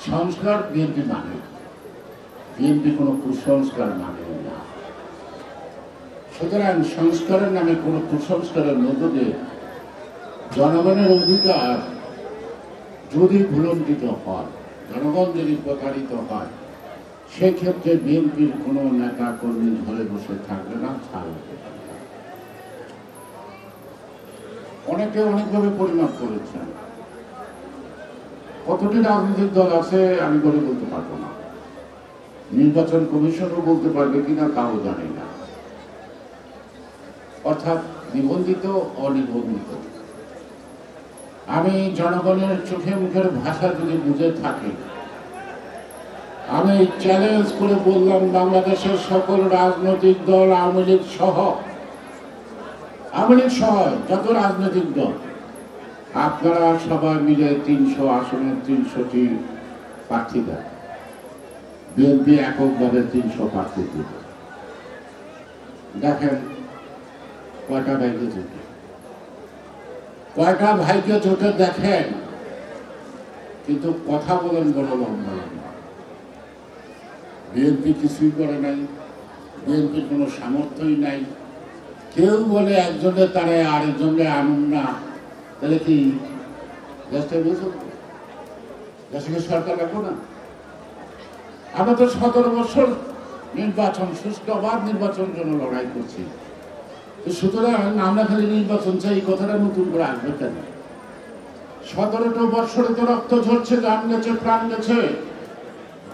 সংস্কার বিএনপি মানে, বিএনপি কোনো কুসংস্কার মানে না। সুতরাং সংস্কারের নামে কোনো কুসংস্কারের মধ্য দিয়ে জনগণের অধিকার যদি ভুলণ্ঠিত হয়, জনগণ যদি প্রতারিত হয়, সেক্ষেত্রে বিএনপির কোনো নেতা কর্মী ঘরে বসে থাকবে না, ছাড়বে। অনেকে অনেকভাবে পরিমাপ করেছেন। কতটি রাজনৈতিক দল আছে আমি বলে বলতে পারবো না, নির্বাচন কমিশনও বলতে পারবে কিনা তাও জানি না। অর্থাৎ নিবন্ধিত অনিবন্ধিত। আমি জনগণের চোখে মুখের ভাষা যদি বুঝে থাকি, আমি চ্যালেঞ্জ করে বললাম বাংলাদেশের সকল রাজনৈতিক দল, আওয়ামী লীগ সহ যত রাজনৈতিক দল, আপনারা সবাই মিলে ৩০০ আসনের ৩০০টি প্রার্থী দেন। বিএনপি এককভাবে ৩০০ প্রার্থী দিবে। দেখেন কয়টা ভাইকে জোটে, কয়টা ভাইকে জোটে দেখেন। কিন্তু কথা বলেন বড় লম্বা লম্বা। বিএনপি কিছুই করে নাই, বিএনপির কোনো সামর্থ্যই নাই। কেউ বলে একজনের তারা আরেকজনকে আনুন না, তাহলে কি দেশটা বুঝব? দেশকে সরকার রাখবো না? আমরা তো ১৭ বছর নির্বাচন, সুষ্ঠু অবাধ নির্বাচন জন্য লড়াই করছি। সুতরাং আমরা খালি নির্বাচন চাই, কথাটা নতুন করে আসবে কেন? ১৭টা বছরে তো রক্ত ঝরছে, গান গেছে, প্রাণ গেছে,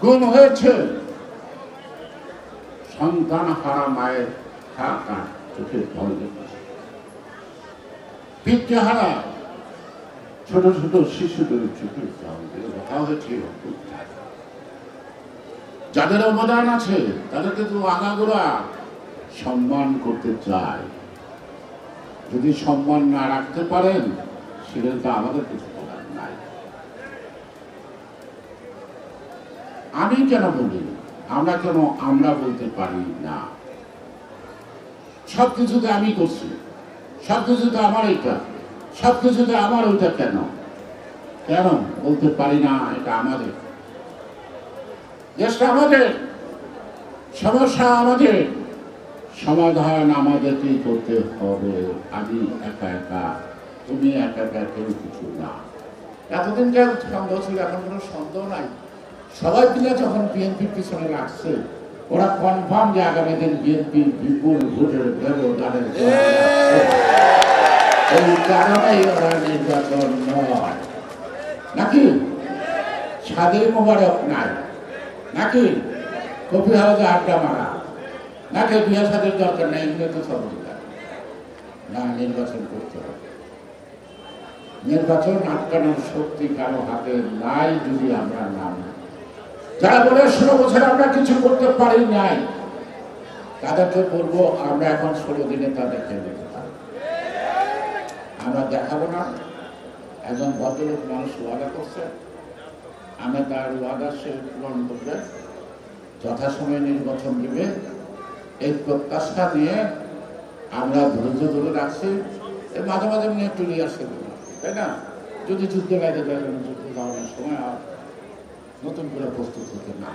গুম হয়েছে। সন্তান হারা মায়ের চোখের জল দেখেছে, পিঠে হারা ছোট ছোট শিশুদের চোখের জল দেখা হয়েছে। যাদের অবদান আছে তাদেরকে তো আগাগোড়া সম্মান করতে চায়। যদি সম্মান না রাখতে পারেন, সেটা তো আমাদের কিছু বলার নাই। আমি কেন বলি, আমরা বলতে পারি না? সবকিছুতে আমি করছি, সবকিছুতে আমার এটা, সবকিছুতে আমার ওইটা, কেন বলতে পারি না? এটা আমাদের দেশটা, আমাদের সমস্যা, আমাদের সমাধান আমাদেরকেই করতে হবে। আমি একা একা, তুমি একা একা, কেউ কিছু না। এতদিন কেউ সন্দেহ ছিল, এখন কোনো সন্দেহ নাই। সবাই মিলে যখন বিএনপির পিছনে লাগছে, ওরা কনফার্ম যে আগামী দিন বিএনপি বিপুল ভোটের ব্যবধানের এই কারণেই ওরা নির্বাচন নয়। নাকি স্বাধীন মোবারক নাই, নাকি কফি হাউসে আড্ডা মারা, নাকি বিয়ে সাদের দরকার নেই, এগুলো তো সব না। নির্বাচন করতে হবে। নির্বাচন আটকানোর শক্তি কারো হাতে নাই। যদি আমরা নাম যারা বলে 16 বছর আমরা কিছু করতে পারি নাই, তাদেরকে বলবো আমরা এখন 16 দিনে তাদেরকে দিতে পারি। আমরা দেখাবো না। একজন ভদ্রলোক মানুষ ওয়াদা করছে, আমরা তার ওয়াদা সে পূরণ করবে, যথাসময়ে নির্বাচন দিবে, এই প্রত্যাশা নিয়ে আমরা ধৈর্য ধরে রাখছি। মাঝে মাঝে নিয়ে চলে আসছে, তাই না? যদি যুদ্ধ লাগে যায়, যুদ্ধ যাওয়ার সময় আর নতুন করে প্রস্তুত হতে না।